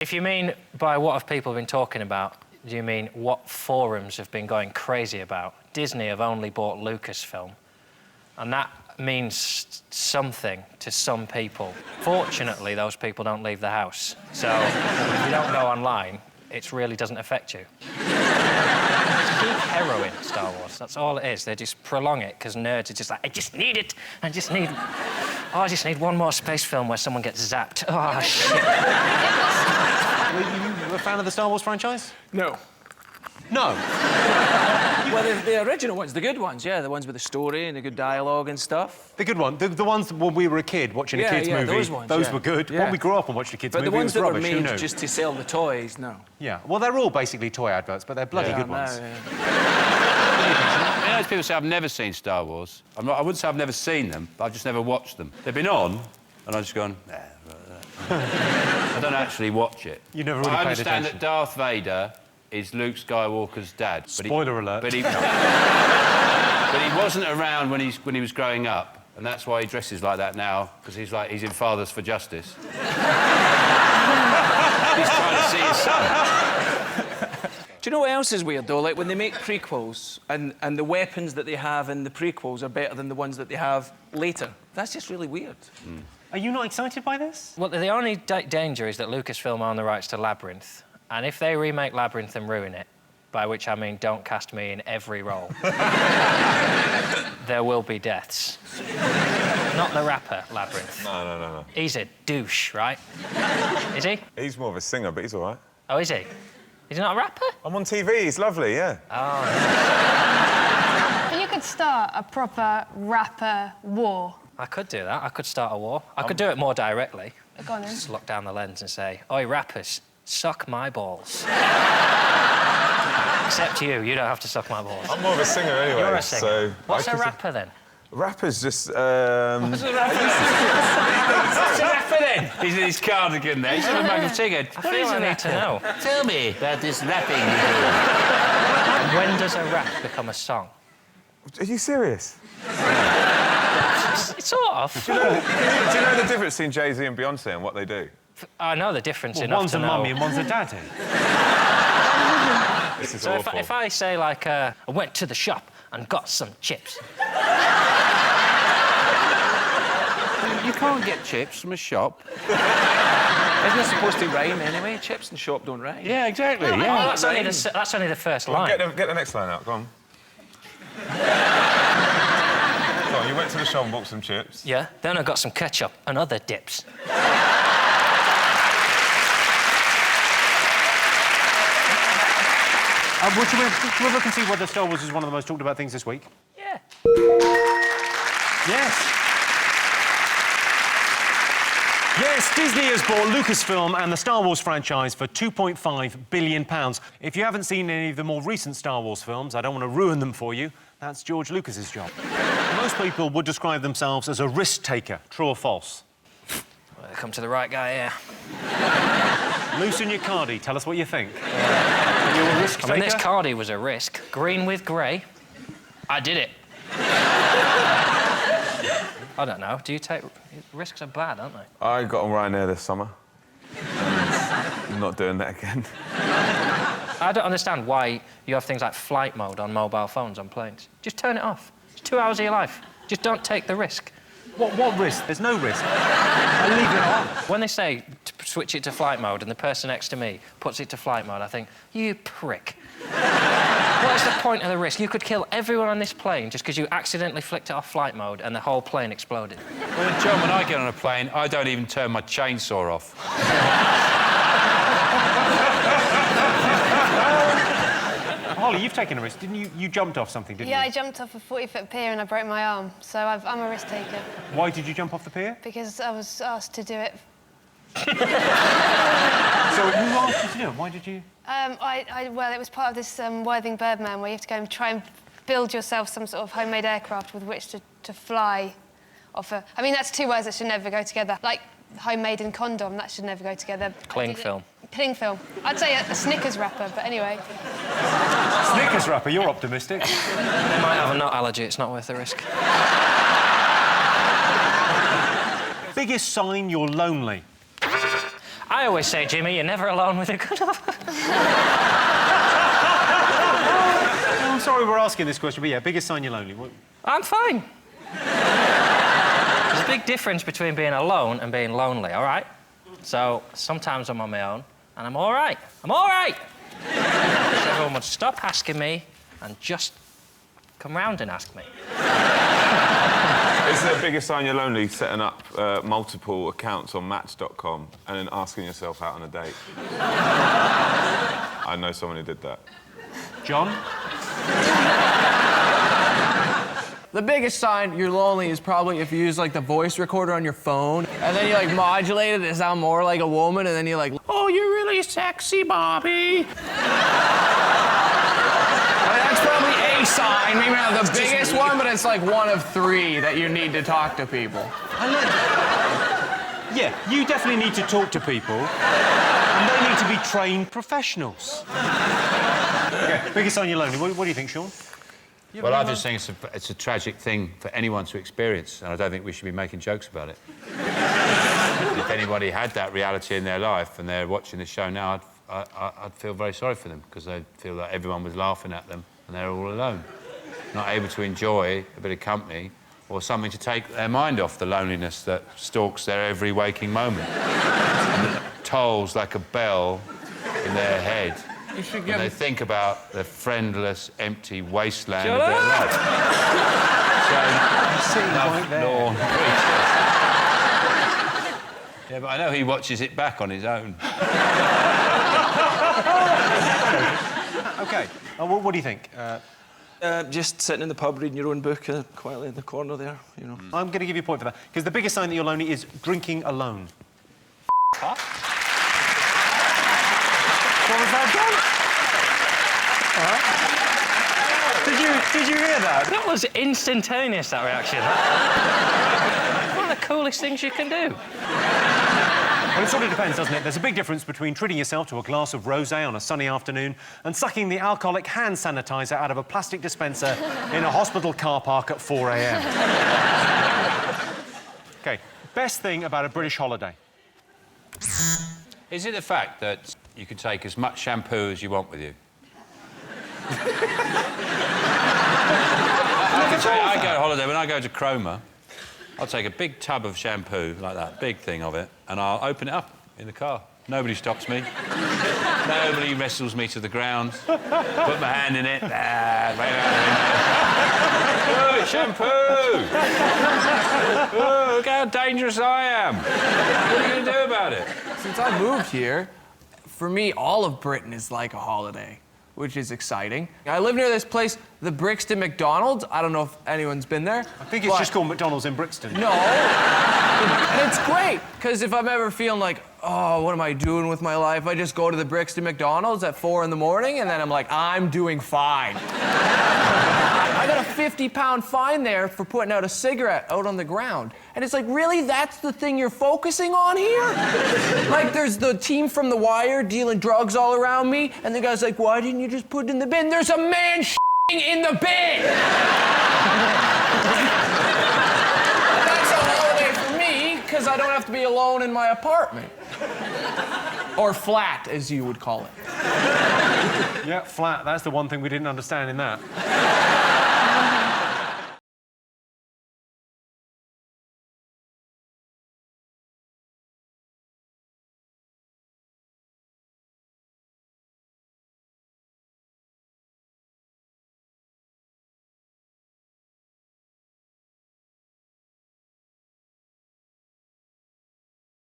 If you mean by what have people been talking about, do you mean what forums have been going crazy about? Disney have only bought Lucasfilm, and that means something to some people. Fortunately, those people don't leave the house, so if you don't go online, it really doesn't affect you. It's peak heroin, Star Wars. That's all it is. They just prolong it because nerds are just like, I just need it. I just need one more space film where someone gets zapped. Oh, shit. Were you a fan of the Star Wars franchise? No. No? Well, the original ones, the good ones, yeah, the ones with the story and the good dialogue and stuff. The good one, the ones when we were a kid watching a kids' movie. those ones, were good. Yeah. When we grew up and watched a kids' movie, But the ones that were rubbish, made just to sell the toys, no. Yeah, well, they're all basically toy adverts, but they're bloody good ones. You know, people say I've never seen Star Wars. I wouldn't say I've never seen them, but I've just never watched them. They've been on, and I've just gone, nah. I don't actually watch it. You never really I paid understand attention. that Darth Vader is Luke Skywalker's dad. Spoiler alert. But he wasn't around when he was growing up, and that's why he dresses like that now, because he's in Fathers for Justice. He's trying to see his son. Do you know what else is weird, though? Like, when they make prequels and the weapons that they have in the prequels are better than the ones that they have later. That's just really weird. Mm. Are you not excited by this? Well, the only danger is that Lucasfilm own the rights to Labyrinth, and if they remake Labyrinth and ruin it, by which I mean don't cast me in every role, there will be deaths. Not the rapper, Labyrinth. No. He's a douche, right? Is he? He's more of a singer, but he's all right. Oh, is he? Is he not a rapper? I'm on TV, he's lovely, yeah. Oh. You could start a proper rapper war. I could do that. I could start a war. I could do it more directly. Go on, then. Just look down the lens and say, oi, rappers, suck my balls. Except you don't have to suck my balls. I'm more of a singer anyway, You're a singer. so... What's a rapper, then? Rapper's just, What's a rapper then? He's in his cardigan there. He's in a mug of tea. I feel I need to know. Tell me about this rapping you And when does a rap become a song? Are you serious? Sort of. Do you know the difference between Jay-Z and Beyonce and what they do? I know the difference Well, enough one's to a know. mummy and one's a daddy. This is So awful. if I say, like, I went to the shop and got some chips... You can't get chips from a shop. Isn't it supposed to rhyme anyway? Chips and shop don't rhyme. Yeah, exactly, Oh, yeah. that's only the first Well, line. get the next line out, go on. Go on, you went to the shop and bought some chips. Yeah, then I got some ketchup and other dips. Would you ever concede whether Star Wars is one of the most talked about things this week? Yeah. Yes. Yes, Disney has bought Lucasfilm and the Star Wars franchise for £2.5 billion. If you haven't seen any of the more recent Star Wars films, I don't want to ruin them for you, that's George Lucas's job. Most people would describe themselves as a risk-taker, true or false? Well, come to the right guy here. Loosen your cardie, tell us what you think. Are you a risk-taker? I mean, this cardie was a risk. Green with grey. I did it. I don't know. Do you take... Risks are bad, aren't they? I got on Ryanair this summer. I'm not doing that again. I don't understand why you have things like flight mode on mobile phones on planes. Just turn it off. It's 2 hours of your life. Just don't take the risk. What risk? There's no risk. I leave it on. When they say to switch it to flight mode and the person next to me puts it to flight mode, I think, you prick. What is the point of the risk? You could kill everyone on this plane just because you accidentally flicked it off flight mode and the whole plane exploded. Well, John, when I get on a plane, I don't even turn my chainsaw off. Holly, you've taken a risk, didn't you? You jumped off something, didn't Yeah, you? I jumped off a 40-foot pier and I broke my arm, so I'm a risk taker. Why did you jump off the pier? Because I was asked to do it. So who asked you to do it? Why did you... Well, it was part of this Worthing Birdman where you have to go and try and build yourself some sort of homemade aircraft with which to fly off a... I mean, that's two words that should never go together. Like homemade and condom, that should never go together. Cling film. Cling film. I'd say a Snickers wrapper, but anyway. Snickers wrapper, you're optimistic. They might have a nut allergy, it's not worth the risk. Biggest sign you're lonely? I I always say, Jimmy, you're never alone with a good love. I'm sorry we're asking this question, but yeah, biggest sign you're lonely. What... I'm fine. There's a big difference between being alone and being lonely, all right? So sometimes I'm on my own, and I'm all right. I'm all right. Wish everyone would stop asking me and just come round and ask me. Is the biggest sign you're lonely setting up multiple accounts on Match.com and then asking yourself out on a date? I know someone who did that. John? The biggest sign you're lonely is probably if you use, like, the voice recorder on your phone, and then you, like, modulate it to sound more like a woman, and then you're like, oh, you're really sexy, Bobby. That's probably a sign, maybe not the biggest one, but it's like one of 3 that you need to talk to people. Yeah, you definitely need to talk to people, and they need to be trained professionals. Okay, biggest sign you're lonely. What do you think, Sean? Well, I just think it's a tragic thing for anyone to experience, and I don't think we should be making jokes about it. If anybody had that reality in their life and they're watching this show now, I'd feel very sorry for them, because they feel like everyone was laughing at them and they're all alone, not able to enjoy a bit of company or something to take their mind off the loneliness that stalks their every waking moment. And it tolls like a bell in their head. You should When give... they think about the friendless, empty wasteland of their life. Lawn creatures. Yeah, but I know he watches it back on his own. OK. What do you think? Just sitting in the pub reading your own book quietly in the corner there, you know. I'm going to give you a point for that, because the biggest sign that you're lonely is drinking alone. What? What was that, John? Did you hear that? That was instantaneous, that reaction. One of the coolest things you can do. Well, it sort of depends, doesn't it? There's a big difference between treating yourself to a glass of rosé on a sunny afternoon and sucking the alcoholic hand sanitizer out of a plastic dispenser in a hospital car park at 4 a.m. OK, best thing about a British holiday? Is it the fact that you can take as much shampoo as you want with you? I go on holiday, when I go to Cromer, I'll take a big tub of shampoo, like that, big thing of it, and I'll open it up in the car. Nobody stops me. Nobody wrestles me to the ground. Put my hand in it. Oh, it's shampoo! Oh, look how dangerous I am. What are you going to do about it? Since I moved here, for me, all of Britain is like a holiday, which is exciting. I live near this place, the Brixton McDonald's. I don't know if anyone's been there. I think it's just called McDonald's in Brixton. No. And it's great, because if I'm ever feeling like, oh, what am I doing with my life? I just go to the Brixton McDonald's at 4 in the morning, and then I'm like, I'm doing fine. I got a 50-pound fine there for putting out a cigarette out on the ground. And it's like, really? That's the thing you're focusing on here? Like, there's the team from The Wire dealing drugs all around me, and the guy's like, why didn't you just put it in the bin? There's a man in the bin! That's a holiday for me, because I don't have to be alone in my apartment. Or flat, as you would call it. Yeah, flat. That's the one thing we didn't understand in that.